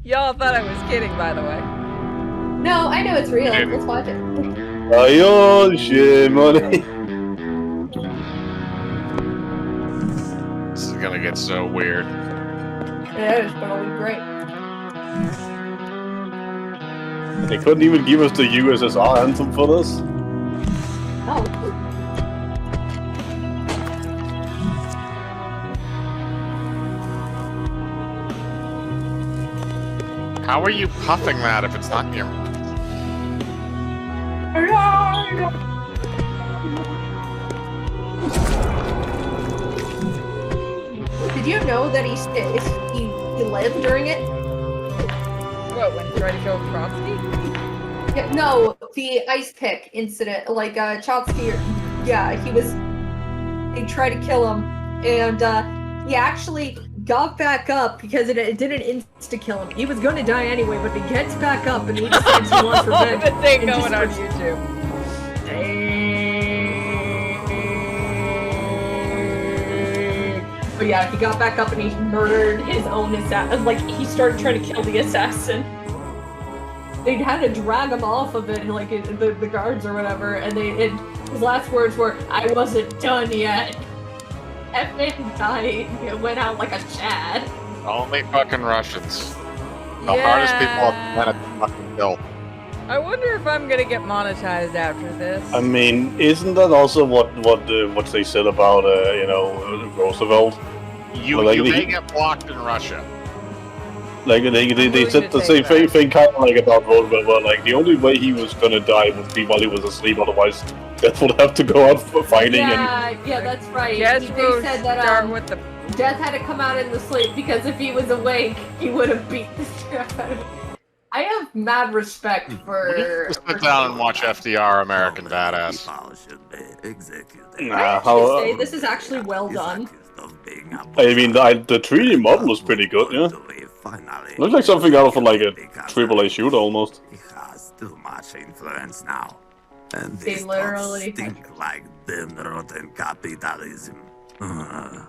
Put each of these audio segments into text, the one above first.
Y'all thought I was kidding, by the way. No, I know it's real. Let's watch it. This is gonna get so weird. It is, but it'll be great. They couldn't even give us the USSR anthem for this. Oh. How are you puffing that if it's not in your... Did you know that he lived during it? What, when he tried to kill Trotsky? Yeah, no, the ice pick incident. Like, Trotsky, yeah, they tried to kill him, and, he actually got back up because it didn't insta-kill him. He was gonna die anyway, but he gets back up and he decides he wants revenge. This ain't going on YouTube. But yeah, he got back up and he murdered his own assassin. Like, he started trying to kill the assassin. They had to drag him off of it, like, the guards or whatever, and his last words were, "I wasn't done yet." That man died. It went out like a Chad. Only fucking Russians. The hardest people on the planet to fucking kill. I wonder if I'm gonna get monetized after this. I mean, isn't that also what they said about Roosevelt? You may get blocked in Russia. Like they said the same thing kind of like about Roosevelt, where like the only way he was gonna die would be while he was asleep, otherwise death would have to go out for fighting. Yeah, that's right. They said that death had to come out in the sleep because if he was awake, he would have beat the crap out of him. I have mad respect for. Just sit down and watch FDR, American Badass. I have to say, this is actually well done. I mean, the 3D model was pretty good, yeah. Looks like something out of like a AAA shooter almost. He has too much influence now. And they literally stink like them rotten capitalism. The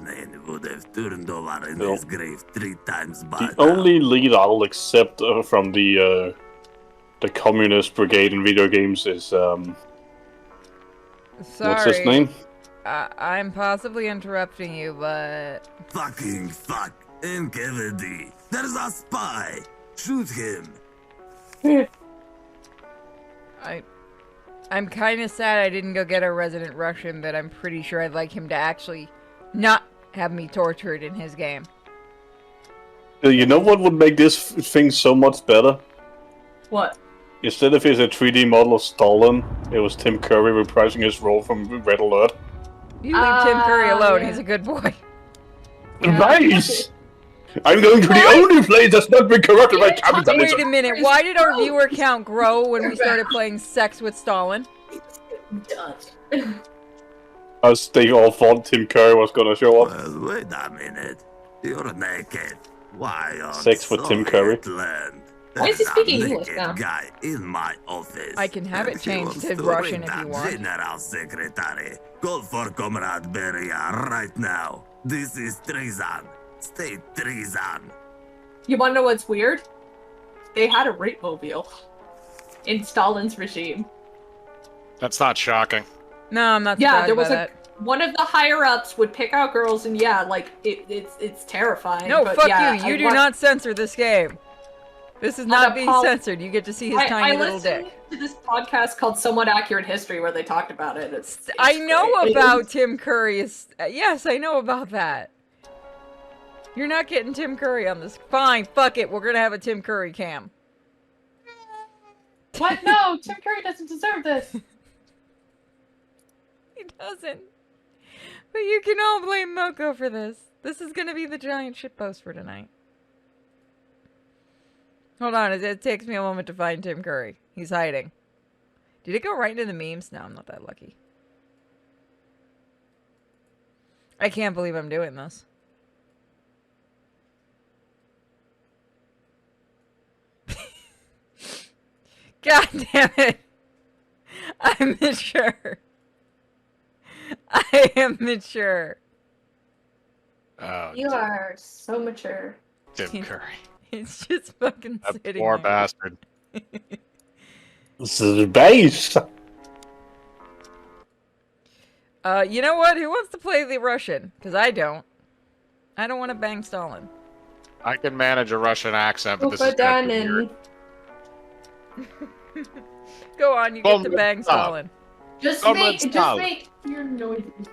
man would have turned over in his grave 3 times by The only lead I'll accept from the communist brigade in video games is Sorry. what's his name? I'm possibly interrupting you, but... Fucking fuck! NKVD! There's a spy! Shoot him! I'm kind of sad I didn't go get a resident Russian, but I'm pretty sure I'd like him to actually not have me tortured in his game. You know what would make this thing so much better? What? Instead of his a 3D model of Stalin, it was Tim Curry reprising his role from Red Alert. You leave Tim Curry alone, he's a good boy. Yeah. Nice! I'm going to the only place that's not been corrupted by capitalism! Wait a minute, why did our viewer count grow when we started playing Sex with Stalin? As they all thought Tim Curry was gonna show up. Well, wait a minute. You're naked. Why on Sex with Tim Curry. Land? Why is he There's speaking a English naked now? guy in my office. I can have it And he changed wants to to Russian ring if you the want. General Secretary. Call for Comrade Beria right now. This is treason. State treason. You wanna know what's weird? They had a rape mobile in Stalin's regime. That's not shocking. No, I'm not Yeah, surprised there was by that. one of the higher ups would pick out girls, and yeah, like it's terrifying. No, but fuck yeah, you. You do not censor this game. This is not being censored. You get to see his tiny little dick. I listened to this podcast called Somewhat Accurate History where they talked about it. It's I know great. about Tim Curry. Yes, I know about that. You're not getting Tim Curry on this. Fine, fuck it. We're gonna have a Tim Curry cam. What? No, Tim Curry doesn't deserve this. He doesn't. But you can all blame Moko for this. This is gonna be the giant shitpost for tonight. Hold on, it takes me a moment to find Tim Curry. He's hiding. Did it go right into the memes? No, I'm not that lucky. I can't believe I'm doing this. God damn it. I'm mature. I am mature. Oh, You are so mature. Tim Curry. It's just fucking That sitting poor there. bastard. This is base. You know what? Who wants to play the Russian? Because I don't. I don't want to bang Stalin. I can manage a Russian accent, but this is Put gonna down be weird. Go on, you get to bang Stalin. Just Comrade make Stalin. your noises.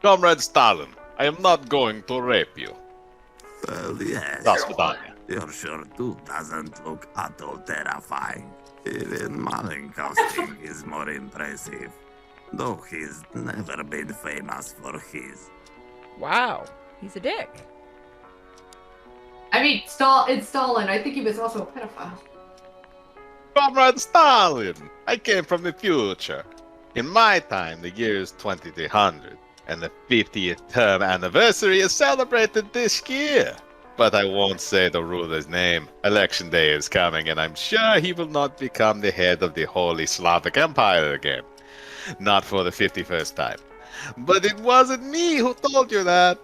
Comrade Stalin, I am not going to rape you. Well, yes. That's Vidania. Your shirt too doesn't look at all terrifying. Even Malenkov's is more impressive. Though he's never been famous for his. Wow, he's a dick. I mean, it's Stalin. I think he was also a pedophile. Comrade Stalin, I came from the future. In my time, the year is 2300, and the 50th term anniversary is celebrated this year. But I won't say the ruler's name. Election day is coming, and I'm sure he will not become the head of the Holy Slavic Empire again. Not for the 51st time. But it wasn't me who told you that.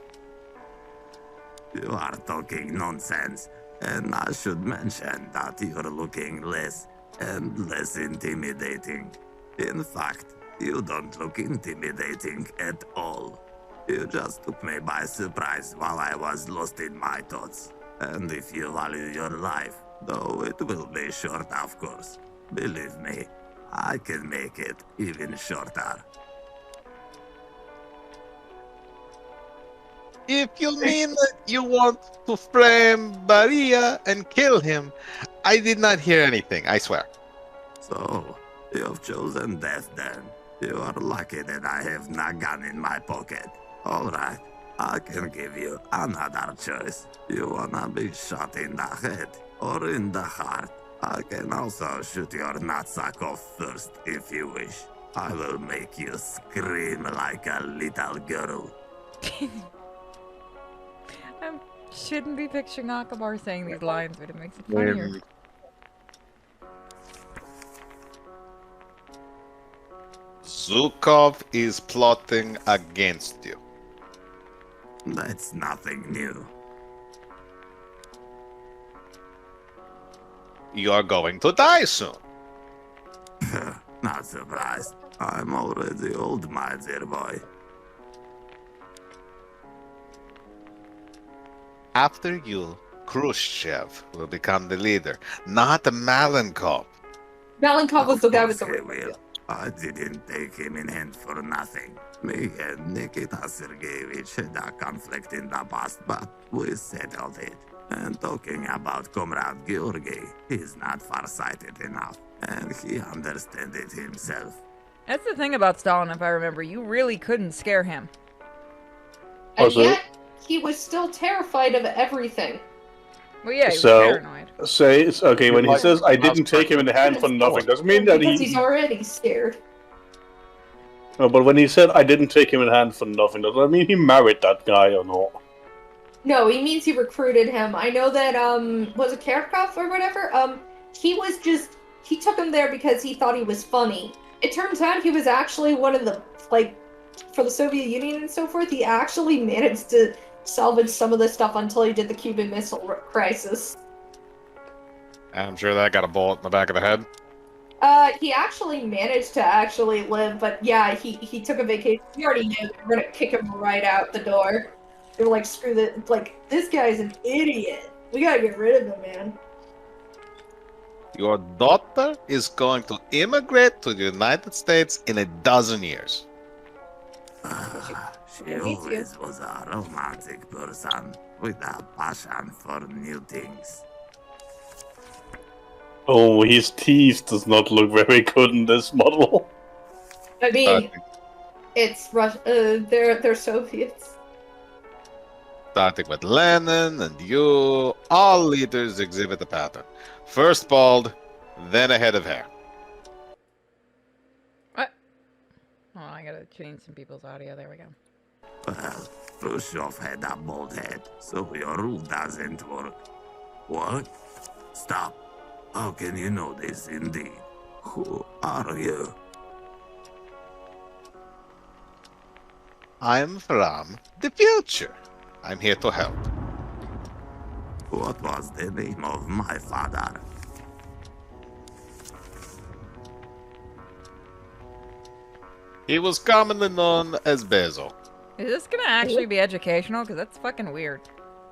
You are talking nonsense, and I should mention that you're looking less and less intimidating. In fact, you don't look intimidating at all. You just took me by surprise while I was lost in my thoughts. And if you value your life, though it will be short, of course, believe me, I can make it even shorter. If you mean that you want to frame Baria and kill him, I did not hear anything, I swear. So, you've chosen death then. You are lucky that I have not gun in my pocket. Alright, I can give you another choice. You wanna be shot in the head or in the heart? I can also shoot your nutsack off first if you wish. I will make you scream like a little girl. I shouldn't be picturing Akabar saying these lines, but it makes it funnier. Zukov is plotting against you. That's nothing new. You're going to die soon. Not surprised. I'm already old, my dear boy. After you, Khrushchev will become the leader, not Malenkov. Malenkov was the guy with the Okay, ring. well, I didn't take him in hand for nothing. Me and Nikita Sergeyevich had a conflict in the past, but we settled it. And talking about Comrade Georgy, he's not far-sighted enough, and he understands it himself. That's the thing about Stalin, if I remember. You really couldn't scare him. And Also- yet, he was still terrified of everything. Well, yeah, he was So- paranoid. Say it's okay when he says I didn't take him in hand for nothing. Doesn't mean that Because he. he's already scared. No, but when he said I didn't take him in hand for nothing, does that mean he married that guy or not? No, he means he recruited him. I know that, was it Karakov or whatever? He took him there because he thought he was funny. It turns out he was actually one of the, for the Soviet Union and so forth, he actually managed to salvage some of this stuff until he did the Cuban Missile Crisis. I'm sure that got a bullet in the back of the head. He actually managed to live, but yeah, he took a vacation. We already knew they were gonna kick him right out the door. They were like, screw that, this guy's an idiot. We gotta get rid of him, man. Your daughter is going to immigrate to the United States in 12 years. She always was a romantic person with a passion for new things. Oh, his teeth does not look very good in this model. I mean, it's Russia. They're Soviets. Starting with Lenin and you, all leaders exhibit a pattern. First bald, then a head of hair. What? Oh, I gotta change some people's audio. There we go. Well, Khrushchev had a bald head, so your rule doesn't work. What? Stop. How can you know this indeed? Who are you? I'm from the future. I'm here to help. What was the name of my father? He was commonly known as Bezo. Is this gonna actually be educational? Because that's fucking weird.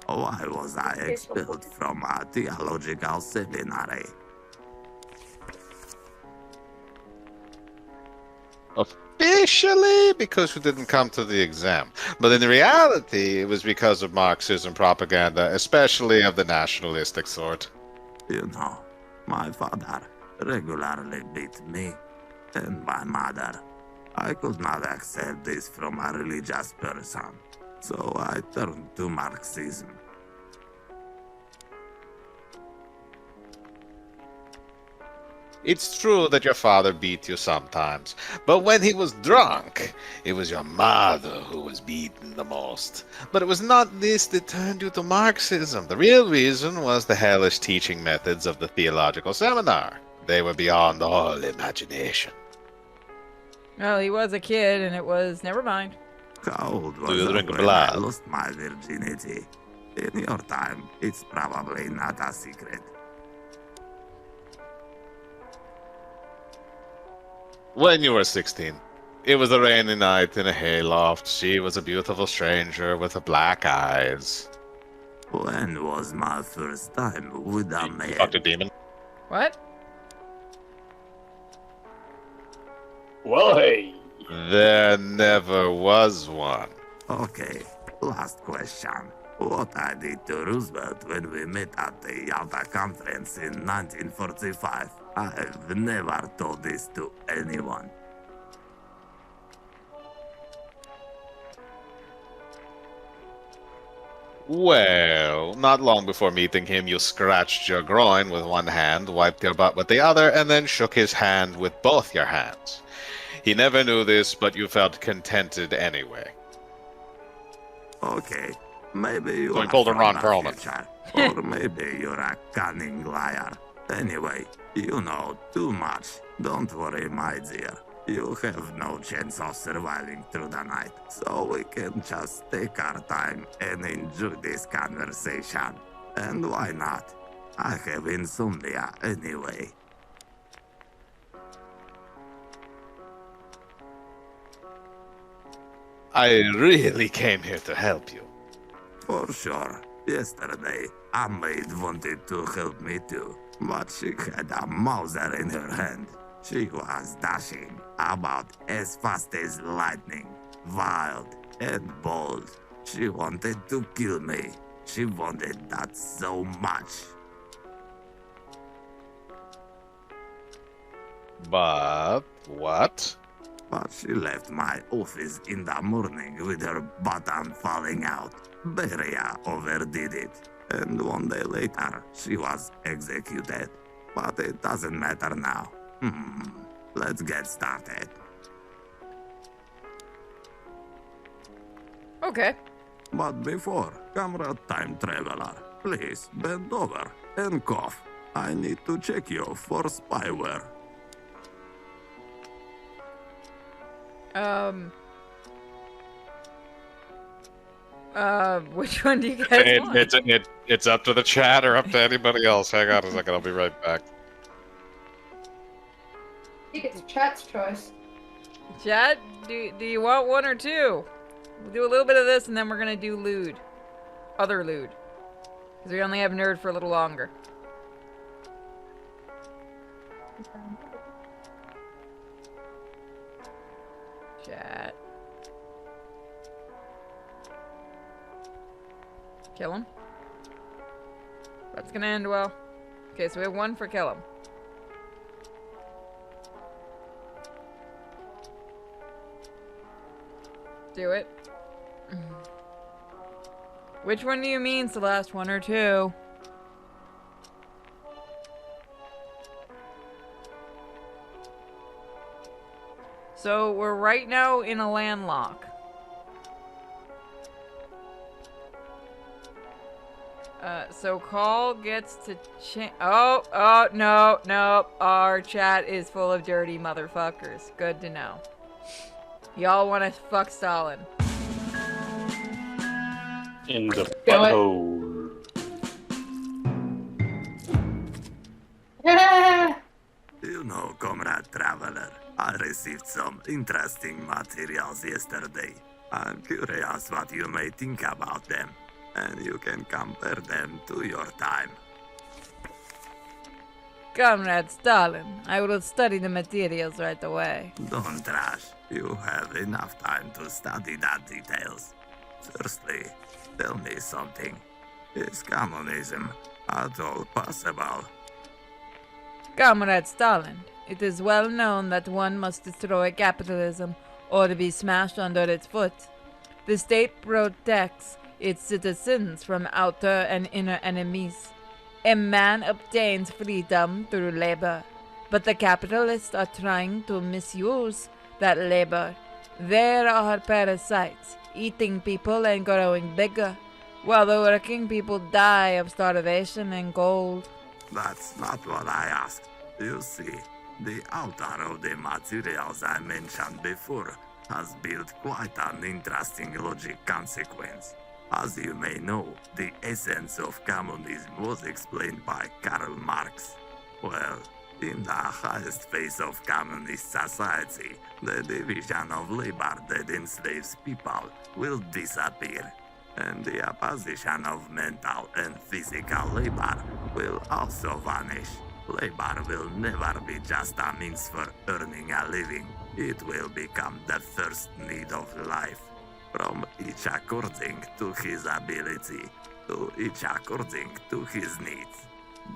Why was I expelled from a theological seminary? Officially, because you didn't come to the exam. But in reality, it was because of Marxism propaganda, especially of the nationalistic sort. You know, my father regularly beat me and my mother. I could not accept this from a religious person, so I turned to Marxism. It's true that your father beat you sometimes, but when he was drunk, it was your mother who was beaten the most. But it was not this that turned you to Marxism. The real reason was the hellish teaching methods of the theological seminar. They were beyond all imagination. Well, he was a kid, and it was... Never mind. How old Do you was I drink when blood? I lost my virginity? In your time, it's probably not a secret. When you were 16. It was a rainy night in a hayloft. She was a beautiful stranger with black eyes. When was my first time with a You man? fucked a demon? What? Well, hey. There never was one. Okay, last question. What I did to Roosevelt when we met at the Yalta Conference in 1945, I've never told this to anyone. Well, not long before meeting him, you scratched your groin with one hand, wiped your butt with the other, and then shook his hand with both your hands. He never knew this, but you felt contented anyway. Okay, maybe you So he are pulled a from Ron the Perlman. future, or maybe you're a cunning liar. Anyway, you know too much. Don't worry, my dear. You have no chance of surviving through the night, so we can just take our time and enjoy this conversation. And why not? I have insomnia anyway. I really came here to help you. For sure. Yesterday, a maid wanted to help me too, but she had a Mauser in her hand. She was dashing, about as fast as lightning, wild and bold. She wanted to kill me. She wanted that so much. But what? But she left my office in the morning with her bottom falling out. Beria overdid it. And one day later, she was executed. But it doesn't matter now. Let's get started. Okay. But before, Comrade Time Traveler, please bend over and cough. I need to check you for spyware. Which one do you guys want? It's up to the chat or up to anybody else. Hang on a second, I'll be right back. I think it's chat's choice. Chat, do you want one or two? We'll do a little bit of this, and then we're gonna do lewd. Other lewd. Because we only have nerd for a little longer. Chat. Kill him. That's gonna end well. Okay, so we have one for kill him. Do it. Which one do you mean, Celeste? One or two? So we're right now in a landlock. So Call gets to oh, no. Our chat is full of dirty motherfuckers. Good to know. Y'all want to fuck Stalin. In the Do it. butthole. comrade traveler. I received some interesting materials yesterday. I'm curious what you may think about them, and you can compare them to your time. Comrade Stalin, I will study the materials right away. Don't rush. You have enough time to study the details. Firstly, tell me something. Is communism at all possible? Comrade Stalin, it is well known that one must destroy capitalism or be smashed under its foot. The state protects its citizens from outer and inner enemies. A man obtains freedom through labor, but the capitalists are trying to misuse that labor. There are parasites eating people and growing bigger, while the working people die of starvation and cold. That's not what I asked. You see, the author of the materials I mentioned before has built quite an interesting logic consequence. As you may know, the essence of communism was explained by Karl Marx. Well, in the highest phase of communist society, the division of labor that enslaves people will disappear, and the opposition of mental and physical labor will also vanish. Labor will never be just a means for earning a living. It will become the first need of life. From each according to his ability, to each according to his needs.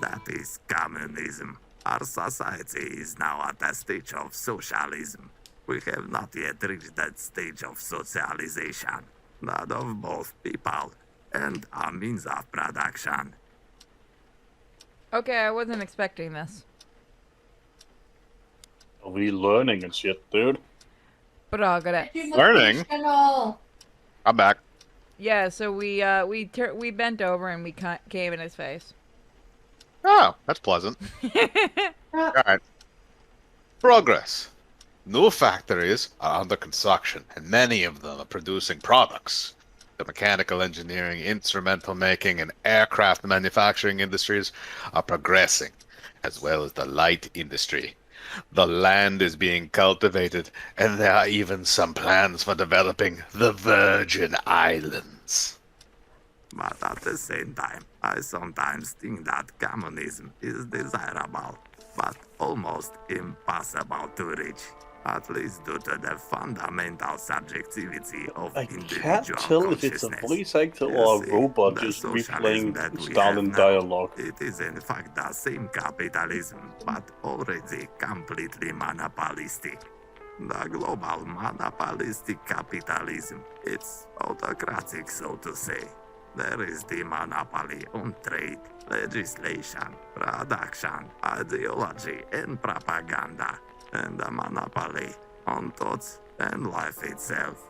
That is communism. Our society is now at a stage of socialism. We have not yet reached that stage of socialization, not of both people and a means of production. Okay, I wasn't expecting this. Are we learning and shit, dude? Progress. Learning? I'm back. Yeah, so we bent over and we came in his face. Oh, that's pleasant. Alright. Progress. New factories are under construction, and many of them are producing products. The mechanical engineering, instrumental making, and aircraft manufacturing industries are progressing, as well as the light industry. The land is being cultivated, and there are even some plans for developing the Virgin Islands. But at the same time, I sometimes think that communism is desirable, but almost impossible to reach. At least due to the fundamental subjectivity of I individual can't tell if it's a consciousness. voice actor You or a see, robot the just socialism replaying that we Stalin have now, dialogue. It is in fact the same capitalism, but already completely monopolistic. The global monopolistic capitalism, it's autocratic, so to say. There is the monopoly on trade, legislation, production, ideology, and propaganda, and a monopoly on thoughts and life itself.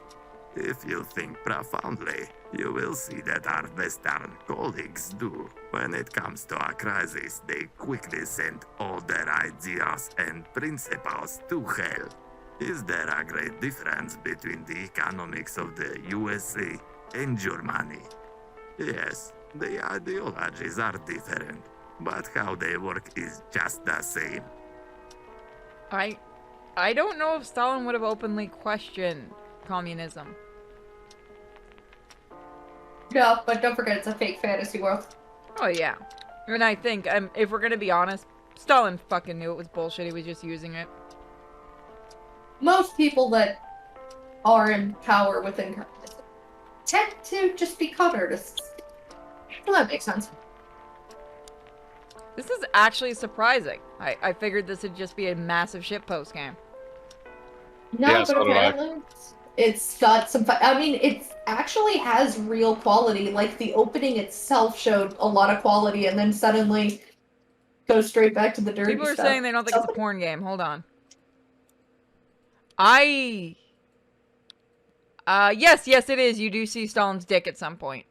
If you think profoundly, you will see that our Western colleagues do. When it comes to a crisis, they quickly send all their ideas and principles to hell. Is there a great difference between the economics of the USA and Germany? Yes, the ideologies are different, but how they work is just the same. I don't know if Stalin would have openly questioned communism. No, but don't forget it's a fake fantasy world. Oh yeah, and I think if we're gonna be honest, Stalin fucking knew it was bullshit. He was just using it. Most people that are in power within communism tend to just be con artists. Well, that makes sense. This is actually surprising. I figured this would just be a massive shitpost game. No, Yeah, but so do I. apparently it's got some. I mean, it actually has real quality. Like the opening itself showed a lot of quality, and then suddenly goes straight back to the dirty People are stuff. saying they don't think it's a porn game. Hold on. Yes, it is. You do see Stalin's dick at some point.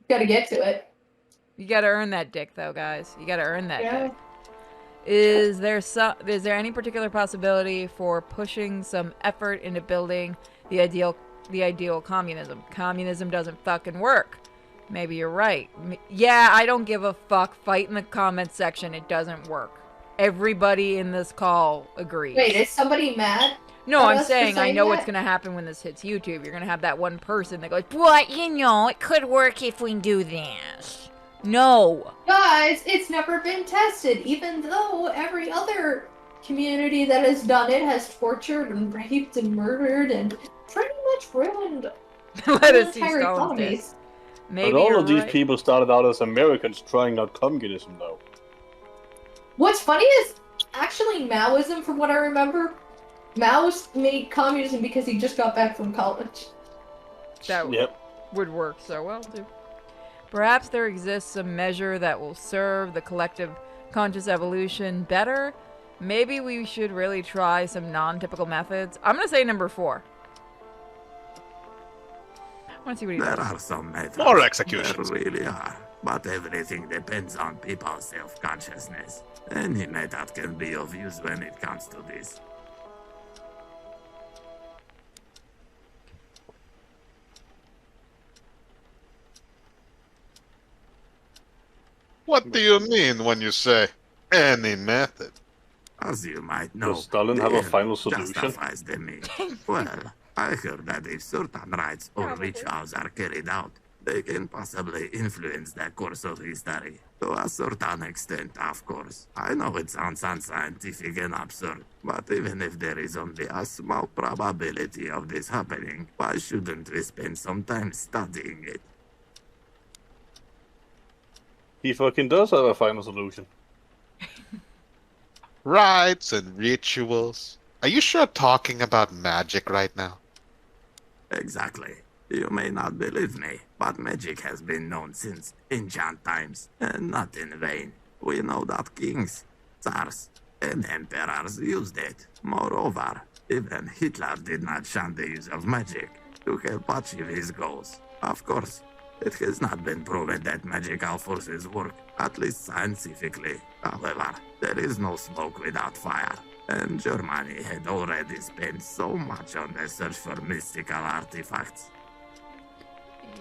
Gotta get to it. You gotta earn that dick, though, guys. You gotta earn that Yeah. dick. Is there any particular possibility for pushing some effort into building the ideal communism? Communism doesn't fucking work. Maybe you're right. Yeah, I don't give a fuck. Fight in the comments section. It doesn't work. everybody in this call agrees. Wait, is somebody mad? No, at I'm us for saying I saying know that? what's gonna happen when this hits YouTube. You're gonna have that one person that goes, "But you know, it could work if we do this." No. Guys, it's never been tested, even though every other community that has done it has tortured and raped and murdered and pretty much ruined Let us see entire Stalin's dick. economies. Maybe But all you're of these right. people started out as Americans trying out communism, though. What's funny is actually Maoism, from what I remember, Mao made communism because he just got back from college. That Yep. would work so well too. Perhaps there exists some measure that will serve the collective conscious evolution better. Maybe we should really try some non-typical methods. I'm gonna say number 4. I want to see what he There does. are some methods. More executions. There really are. But everything depends on people's self-consciousness. Any method can be of use when it comes to this. What do you mean when you say any method? As you might know, Does Stalin have a the final end solution? justifies the means. Well, I heard that if certain rites or Probably. rituals are carried out, they can possibly influence the course of history. To a certain extent, of course. I know it sounds unscientific and absurd, but even if there is only a small probability of this happening, why shouldn't we spend some time studying it? He fucking does have a final solution. Rites and rituals. Are you sure talking about magic right now? Exactly. You may not believe me, but magic has been known since ancient times, and not in vain. We know that kings, tsars, and emperors used it. Moreover, even Hitler did not shun the use of magic to help achieve his goals. Of course, it has not been proven that magical forces work, at least scientifically. However, there is no smoke without fire, and Germany had already spent so much on the search for mystical artifacts.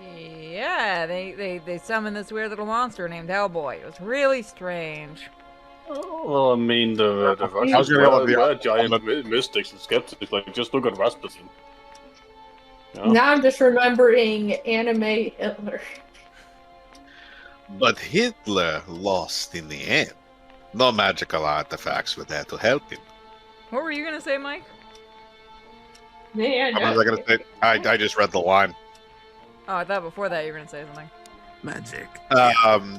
Yeah, they summoned this weird little monster named Hellboy. It was really strange. Well, I mean, the How's Russians your level of the- were giant mystics and skeptics. Like, just look at Rasputin. You know? Now I'm just remembering anime Hitler. But Hitler lost in the end. No magical artifacts were there to help him. What were you gonna say, Mike? Man, What was I gonna say? I just read the line. Oh, I thought before that you were gonna say something. Magic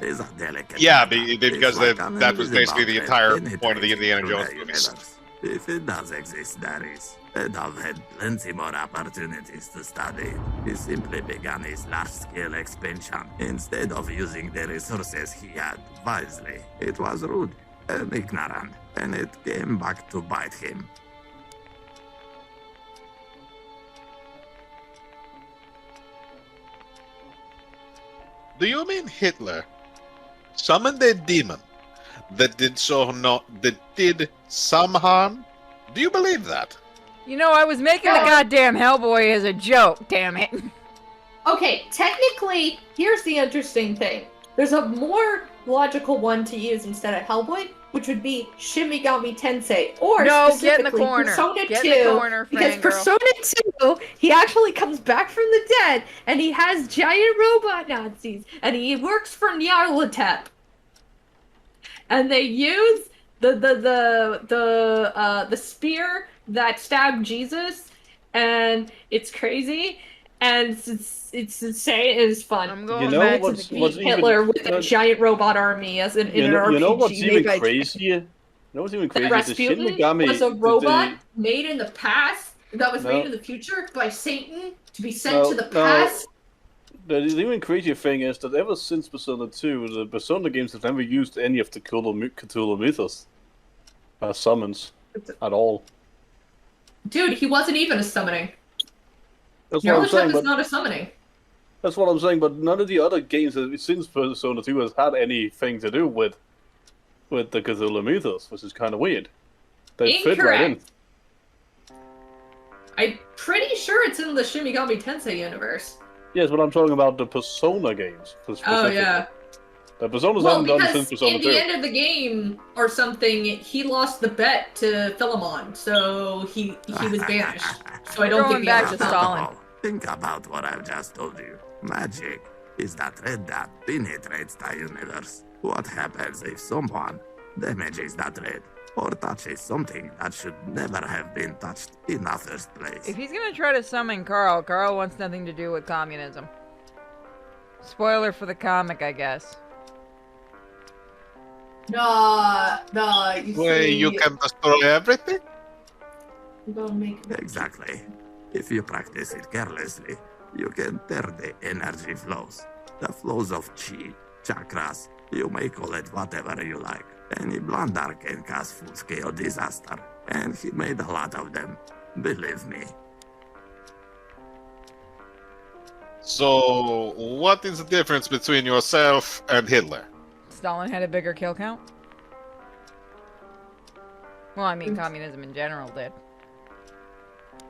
Is a delicate yeah, matter. because It's like that was basically the entire invisible point of the Indiana thread Jones through the movies. universe. If it does exist, there is. And I've had plenty more opportunities to study. He simply began his large-scale expansion instead of using the resources he had wisely. It was rude and ignorant, and it came back to bite him. Do you mean Hitler summoned a demon that did some harm? Do you believe that? You know, I was making the goddamn Hellboy as a joke, damn it. Okay, technically, here's the interesting thing. There's a more logical one to use instead of Hellboy, which would be Shimigami Tensei, or No, get in the specifically corner. Persona Get 2, in the corner, because fangirl. Persona 2, he actually comes back from the dead, and he has giant robot Nazis, and he works for Nyarlathotep. And they use the spear that stabbed Jesus, and it's crazy, and it's insane, and it's fun. I'm going You know back what's- to the what's key. even- Hitler with a giant robot army as in an RPG. You know what's even made by- crazier? You know what's even That crazier? The Shin Rasputin Megami was a the- robot made in the past that was No. made in the future by Satan to be sent No, to the no. past. The even crazier thing is that ever since Persona 2, the Persona games have never used any of the Cthulhu mythos as summons at all. Dude, he wasn't even a summoning. That's what I'm saying, Nyarlathotep is but not a summoning. that's what I'm saying. But none of the other games since Persona 2 has had anything to do with the Cthulhu mythos, which is kind of weird. They fit right in. Incorrect. I'm pretty sure it's in the Shimigami Tensei universe. Yes, but I'm talking about the Persona games. Oh specifically. yeah. Personas Well, haven't done because since Persona in 2. the end of the game or something, he lost the bet to Philemon, so he was banished. So I We're don't going think he back has to the Stalin. Think about what I've just told you. Magic is that red dot penetrates the universe. What happens if someone damages that red or touches something that should never have been touched in the first place? If he's gonna try to summon Carl, Carl wants nothing to do with communism. Spoiler for the comic, I guess. Nah, you Wait, see, you can destroy everything? I'm gonna make Exactly. If you practice it carelessly, you can tear the energy flows. The flows of chi, chakras, you may call it whatever you like. Any blunder can cause full-scale disaster, and he made a lot of them. Believe me. So, what is the difference between yourself and Hitler? Stalin had a bigger kill count? Well, I mean, communism in general did.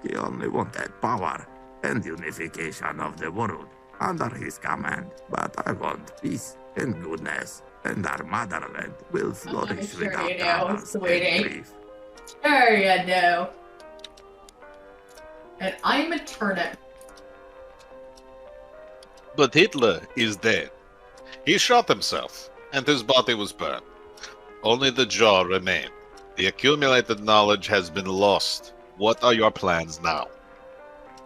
He only wanted power and unification of the world under his command. But I want peace and goodness, and our motherland will flourish sure without you know, troubles it's the way and they- grief. Sure you do. And I'm a turnip. But Hitler is dead. He shot himself, and his body was burned. Only the jaw remained. The accumulated knowledge has been lost. What are your plans now?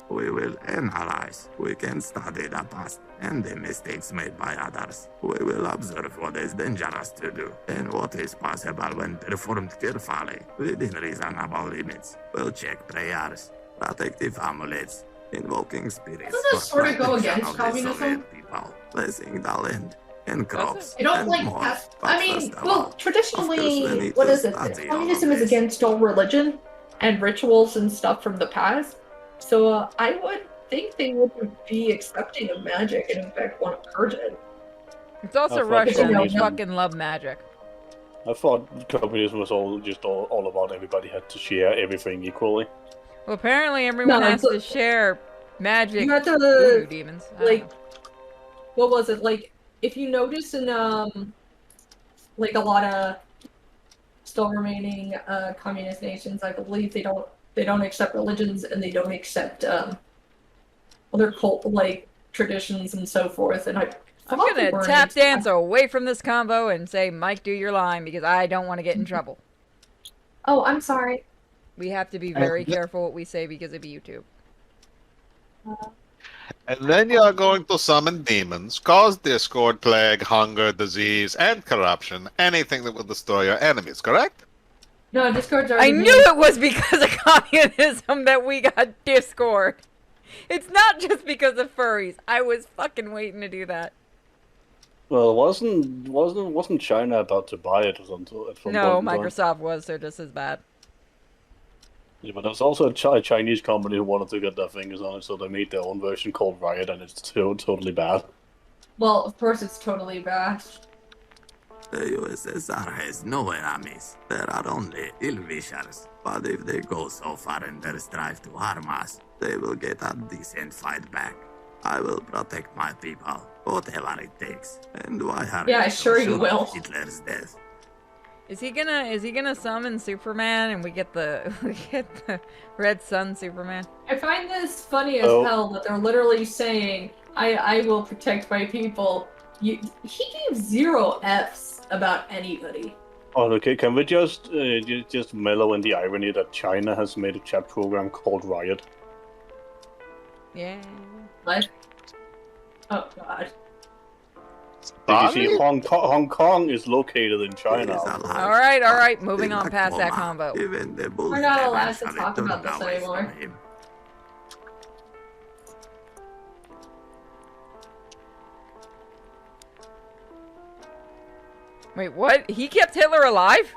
We will analyze. We can study the past and the mistakes made by others. We will observe what is dangerous to do and what is possible when performed carefully within reasonable limits. We'll check prayers, protective amulets, invoking spirits. Doesn't this for sort of go protection against of the communism? Soviet people, blessing the land and crops. I don't and like more. that. But I mean, first of well, all, of course, we traditionally, need what to is it? study all Communism of is this. against all religion and rituals and stuff from the past. So I would think they would be accepting of magic and in fact want to purge it. It's also I thought Russia, and they communism- fucking love magic. I thought communism was all about everybody had to share everything equally. Well, apparently everyone No, has but- to share magic You have to, voodoo demons. I don't like, know. what was it? Like, if you notice in, like a lot of still remaining, communist nations, I believe they don't accept religions and they don't accept, other cult, like, traditions and so forth, and I'm thought they gonna weren't tap accept- dance away from this combo and say, Mike, do your line, because I don't want to get in trouble. Oh, I'm sorry. We have to be very careful what we say because of YouTube. And then you are going to summon demons, cause discord, plague, hunger, disease, and corruption, anything that will destroy your enemies, correct? No, Discord's I already knew made- it was because of communism that we got Discord. It's not just because of furries. I was fucking waiting to do that. Well, wasn't China about to buy it until at some No, point in time? Microsoft was. They're just as bad. Yeah, but there's also a Chinese company who wanted to get their fingers on it, so they made their own version called Riot, and it's totally bad. Well, of course it's totally bad. The USSR has no enemies. There are only ill-wishers. But if they go so far in their strive to harm us, they will get a decent fight back. I will protect my people, whatever it takes. And why are Yeah, you sure you of will. Hitler's death? Is he gonna summon Superman and we get the Red Sun Superman? I find this funny as Oh. hell that they're literally saying, I will protect my people. He gave 0 Fs about anybody. Oh, okay. Can we just mellow in the irony that China has made a chat program called Riot? Yeah. What? Oh god. Did you see Sorry? Hong Kong is located in China? He is alive. All right. But Moving in on a past that coma. combo. Even the bulls We're not allowed to eventually talk turned about this away anymore. from him. Wait, what? He kept Hitler alive?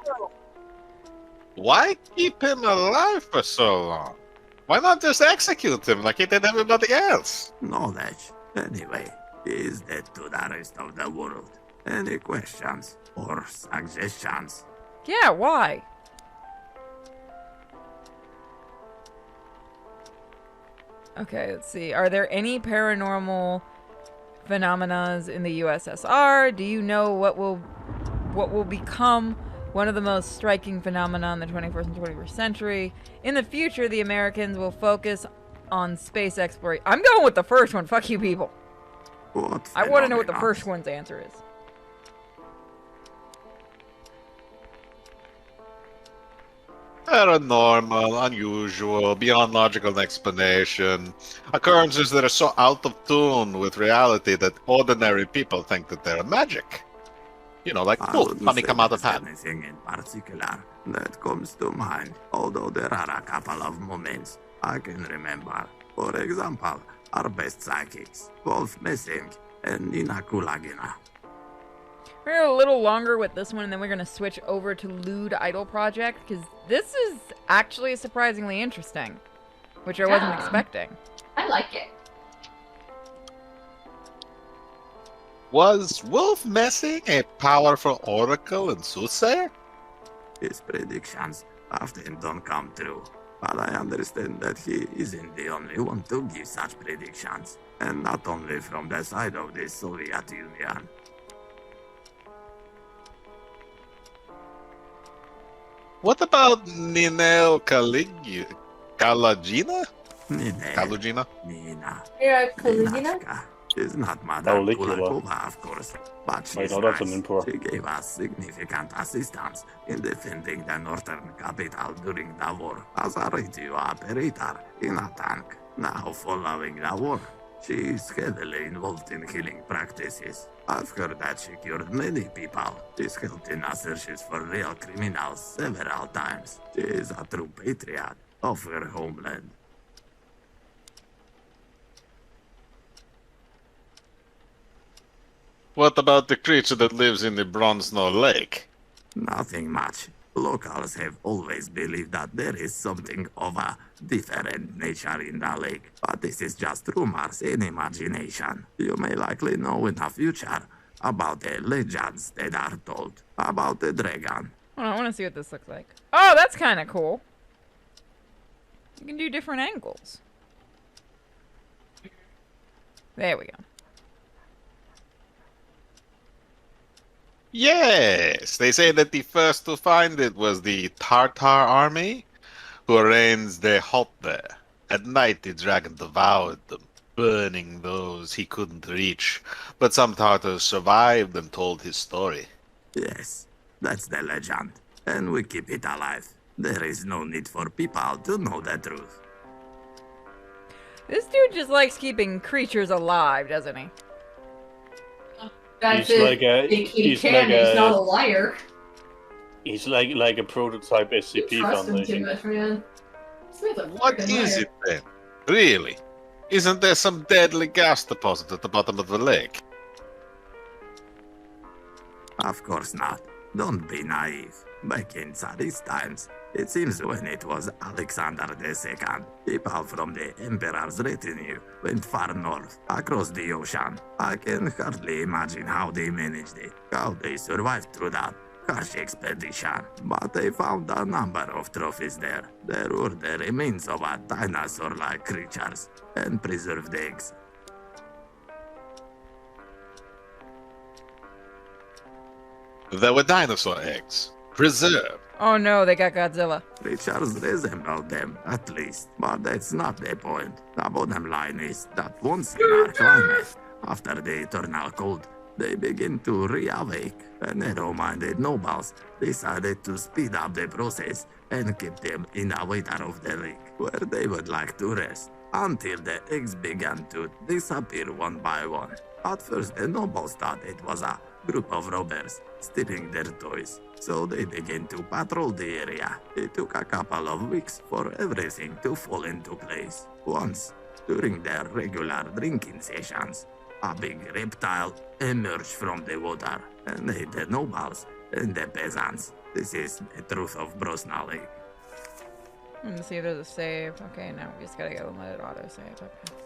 Why keep him alive for so long? Why not just execute him like he did everybody else? Knowledge. Anyway, he is dead to the rest of the world. Any questions or suggestions? Yeah, why? Okay, let's see. Are there any paranormal phenomena in the USSR. Do you know what will become one of the most striking phenomena in the 21st and 21st century? In the future, the Americans will focus on space exploration. I'm going with the first one. Fuck you, people. What I want to know what the phenomenon? first one's answer is. Paranormal, unusual, beyond logical explanation. Occurrences that are so out of tune with reality that ordinary people think that they're magic. You know, like I poof, wouldn't money say come out of there's hat. anything in particular that comes to mind, although there are a couple of moments I can remember. For example, our best psychics, Wolf Messing and Nina Kulagina. We're gonna go a little longer with this one, and then we're gonna switch over to Lewd Idol Project, because this is actually surprisingly interesting, which I wasn't Yeah. expecting. I like it. Was Wolf Messing a powerful oracle and soothsayer? His predictions often don't come true, but I understand that he isn't the only one to give such predictions, and not only from the side of the Soviet Union. What about Ninel Kalagina? Nina. Kalugina? Nina. Yeah, Caligula? Ninashka is not Madame Caligula. Kulakova, of course, but Wait, she's no, that's an nice. emperor. She gave us significant assistance in defending the northern capital during the war as a radio operator in a tank. Now, following the war, she is heavily involved in healing practices. I've heard that she cured many people. She's helped in our searches for real criminals several times. She is a true patriot of her homeland. What about the creature that lives in the Bronzno Lake? Nothing much. Locals have always believed that there is something of a different nature in the lake, but this is just rumors and imagination. You may likely know in the future about the legends that are told about the dragon. Hold on, I want to see what this looks like. Oh, that's kind of cool. You can do different angles. There we go. Yes, they say that the first to find it was the Tartar army, who arranged their halt there. At night, the dragon devoured them, burning those he couldn't reach. But some Tartars survived and told his story. Yes, that's the legend, and we keep it alive. There is no need for people to know the truth. This dude just likes keeping creatures alive, doesn't he? That's He's it. like a- He he's can, like he's a- not a liar. He's like a prototype You SCP trust him too Foundation. much, man. This man's a What freaking is liar. it then? Really? Isn't there some deadly gas deposit at the bottom of the lake? Of course not. Don't be naive. Back in Tsarist times, it seems when it was Alexander II, people from the Emperor's retinue went far north, across the ocean. I can hardly imagine how they managed it, how they survived through that harsh expedition. But they found a number of trophies there. There were the remains of a dinosaur-like creatures and preserved eggs. There were dinosaur eggs. Preserved. Oh no, they got Godzilla. Creatures resemble them, at least. But that's not the point. The bottom line is that once in our climate, after the eternal cold, they begin to reawake. The narrow-minded nobles decided to speed up the process and keep them in the water of the lake, where they would like to rest, until the eggs began to disappear one by one. At first, the nobles thought it was a group of robbers stealing their toys, so they began to patrol the area. It took a couple of weeks for everything to fall into place. Once, during their regular drinking sessions, a big reptile emerged from the water and ate the nobles and the peasants. This is the truth of Brosna Lake. Let me see if there's a save. Okay, no, we just gotta go and let it auto save. Okay.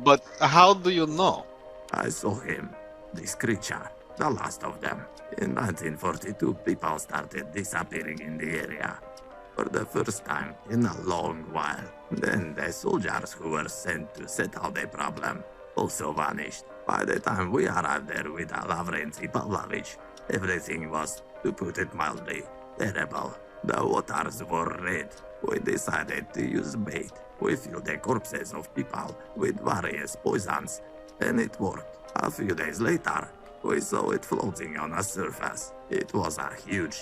But how do you know? I saw him, this creature, the last of them. In 1942, people started disappearing in the area. for the first time in a long while. Then the soldiers who were sent to set out the problem also vanished. By the time we arrived there with Lavrentsy Pavlovich, everything was, to put it mildly, terrible. The waters were red. We decided to use bait. We filled the corpses of people with various poisons, and it worked. A few days later, we saw it floating on the surface. It was a huge,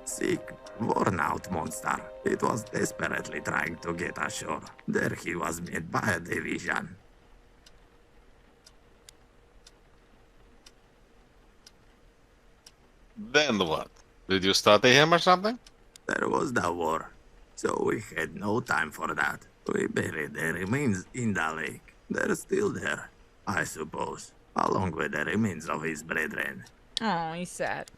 sick, worn-out monster. It was desperately trying to get ashore. There he was met by a division. Then what? Did you study him or something? There was the war, so we had no time for that. We buried the remains in the lake. They're still there, I suppose, along with the remains of his brethren. Oh, he's sad.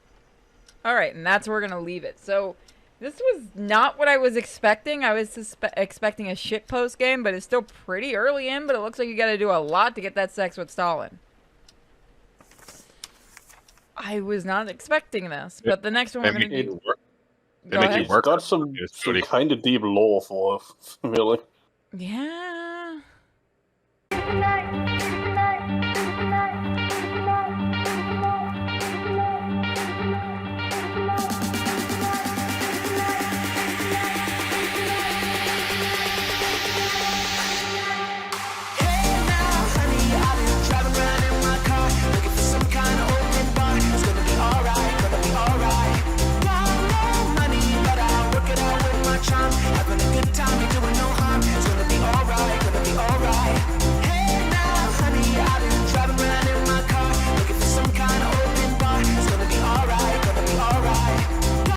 Alright, and that's where we're gonna leave it. So, this was not what I was expecting. I was expecting a shitpost game, but it's still pretty early in, but it looks like you gotta do a lot to get that sex with Stalin. I was not expecting this, but the next one we're gonna Maybe do... They Go make ahead. it work. Got some It's pretty- kind of deep lore for it, really. Yeah.